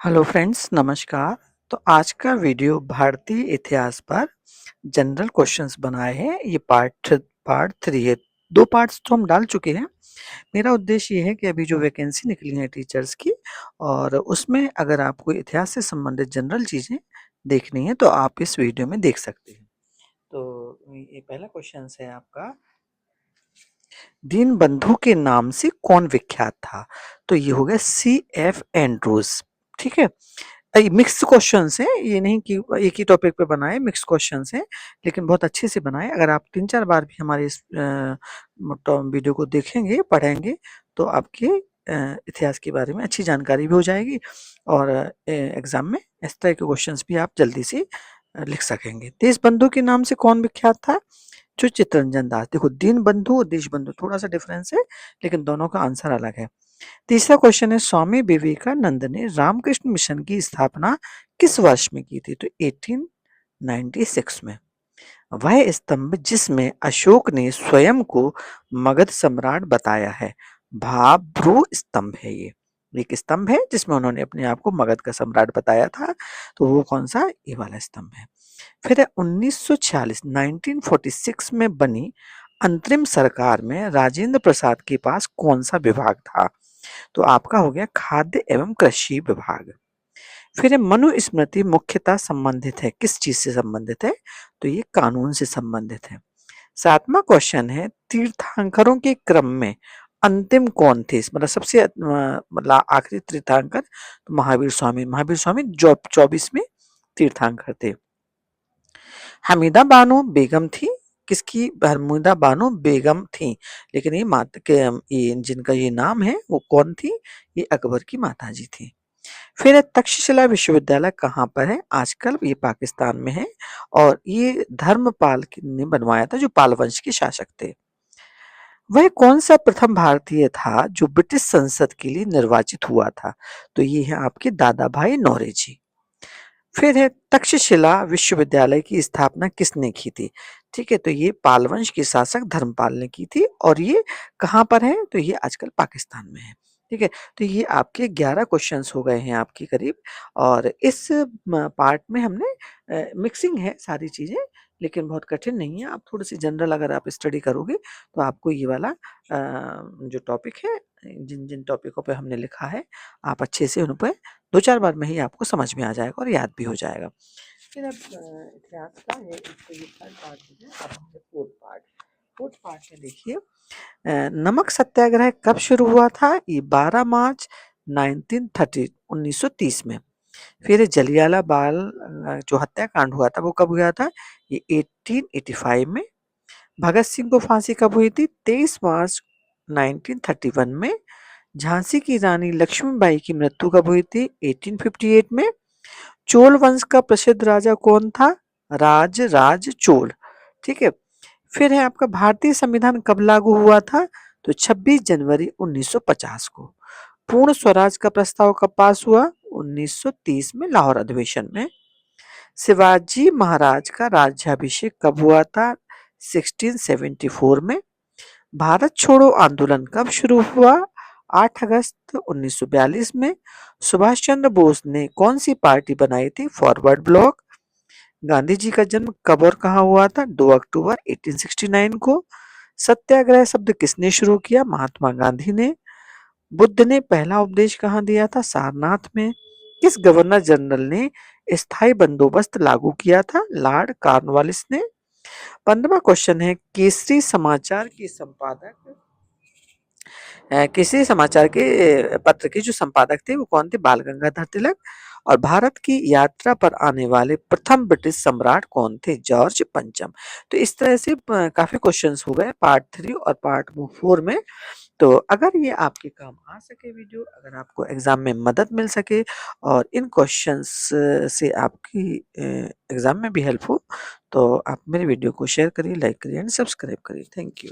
Hello friends, नमस्कार। तो आज का वीडियो भारतीय इतिहास पर जनरल क्वेश्चंस बनाए हैं। ये पार्ट पार्ट 3 है। 2 पार्ट्स तो हम डाल चुके हैं। मेरा उद्देश्य ये है कि अभी जो वैकेंसी निकली है टीचर्स की, और उसमें अगर आपको इतिहास से संबंधित जनरल चीज़ें देखनी है तो आप इस वीडियो में देख सकते हैं। तो ये पहला क्वेश्चन है आपका, दीनबंधु के नाम से कौन विख्यात था? तो ये हो गया C.F. एंड्रूज। ठीक है। मिक्स क्वेश्चंस हैं, ये नहीं कि एक ही टॉपिक पे बनाए, मिक्स क्वेश्चंस हैं, लेकिन बहुत अच्छे से बनाए। अगर आप 3-4 बार भी हमारे इस वीडियो को देखेंगे, पढ़ेंगे, तो आपके इतिहास के बारे में अच्छी जानकारी भी हो जाएगी, और एग्जाम में इस तरह के क्वेश्चंस भी आप जल्दी से लिख सकेंगे। देशबंधु के नाम से कौन विख्यात था? जो चित्तरंजन दास। देखो, दीन बंधु और देशबंधु थोड़ा सा डिफरेंस है, लेकिन दोनों का आंसर अलग है। तीसरा क्वेश्चन है, स्वामी विवेकानंद ने रामकृष्ण मिशन की स्थापना किस वर्ष में की थी? तो 1896 में। वह स्तंभ जिसमें अशोक ने स्वयं को मगध सम्राट बताया है, भाब्रू स्तंभ है। ये एक स्तंभ है जिसमें उन्होंने अपने आप को मगध का सम्राट बताया था। तो वो कौन सा? ये वाला स्तंभ है। फिर है 1946, 1946 में बनी अंतरिम सरकार में राजेंद्र प्रसाद के पास कौन सा विभाग था? तो आपका हो गया खाद्य एवं कृषि विभाग। फिर मनुस्मृति मुख्यतः संबंधित है, किस चीज से संबंधित है? तो ये कानून से संबंधित है। 7वां क्वेश्चन है, तीर्थंकरों के क्रम में अंतिम कौन थे? मतलब सबसे मतलब आखिरी तीर्थंकर तो महावीर स्वामी। महावीर स्वामी जो 24 में तीर्थंकर थे। हमीदा बानो बेगम थी। किसकी? हमीदा बानो बेगम थी। लेकिन ये माता के, ये जिनका ये नाम है वो कौन थी? ये अकबर की माता जी थी। फिर तक्षशिला विश्वविद्यालय कहाँ पर है? आजकल ये पाकिस्तान में है, और ये धर्मपाल ने बनवाया था, जो पाल वंश के शासक थे। वह कौन सा प्रथम भारतीय था जो ब्रिटिश संसद के लिए निर्वाचित हुआ था? तो ये है आपके दादा भाई नौरोजी। फिर है तक्षशिला विश्वविद्यालय की स्थापना किसने की थी? ठीक है, तो ये पाल वंश के शासक धर्मपाल ने की थी, और ये कहाँ पर है? तो ये आजकल पाकिस्तान में है। ठीक है, तो ये आपके 11 क्वेश्चंस हो गए हैं आपके करीब, और इस पार्ट में हमने मिक्सिंग है सारी चीजें, लेकिन बहुत कठिन नहीं है। आप थोड़ी सी जनरल अगर आप स्टडी करोगे तो आपको ये वाला जो टॉपिक है, जिन जिन टॉपिकों पे हमने लिखा है, आप अच्छे से उन पर 2-4 बार में ही आपको समझ में आ जाएगा और याद भी हो जाएगा। फिर अब इतिहास का है, इसको ये थर्ड पार्ट हो गया। अब हमने फोर्थ पार्ट में देखिए, नमक सत्याग्रह कब शुरू हुआ था? ये 12 मार्च 1930 में। फिर जलियाला बाल जो हत्याकांड हुआ था वो कब हुआ था? ये 1885 में। भगत सिंह को फांसी कब हुई थी? 23 मार्च 1931 में। झांसी की रानी लक्ष्मीबाई की मृत्यु कब हुई थी? 1858 में। चोल वंश का प्रसिद्ध राजा कौन था? राज चोल। ठीक है। फिर है आपका, भारतीय संविधान कब लागू हुआ था? तो 26 जनवरी 1950 को। पूर्ण स्वराज का प्रस्ताव कब पास हुआ? 1930 में लाहौर अधिवेशन में। शिवाजी महाराज का राज्याभिषेक कब हुआ था? 1674 में। भारत छोड़ो आंदोलन कब शुरू हुआ? 8 अगस्त 1942 में। सुभाष चंद्र बोस ने कौन सी पार्टी बनाई थी? Forward block. गांधी जी का जन्म कब और कहाँ हुआ था? 2 अक्टूबर 1869 को। सत्याग्रह शब्द किसने शुरू किया? महात्मा गांधी ने। बुद्ध ने पहला उपदेश कहाँ दिया था? सारनाथ में। किस गवर्नर जनरल ने स्थायी बंदोबस्त लागू किया था? लॉर्ड कॉर्नवालिस ने। 15वां क्वेश्चन है, केसरी समाचार के संपादक, किसी समाचार के पत्र के जो संपादक थे वो कौन थे? बाल गंगाधर तिलक। और भारत की यात्रा पर आने वाले प्रथम ब्रिटिश सम्राट कौन थे? जॉर्ज पंचम। तो इस तरह से काफी क्वेश्चंस हो गए पार्ट 3 और पार्ट 4 में। तो अगर ये आपके काम आ सके वीडियो, अगर आपको एग्जाम में मदद मिल सके और इन क्वेश्चंस से आपकी एग्जाम में भी हेल्प हो, तो आप मेरे वीडियो को शेयर करिए, लाइक करिए एंड सब्सक्राइब करिए। Thank you.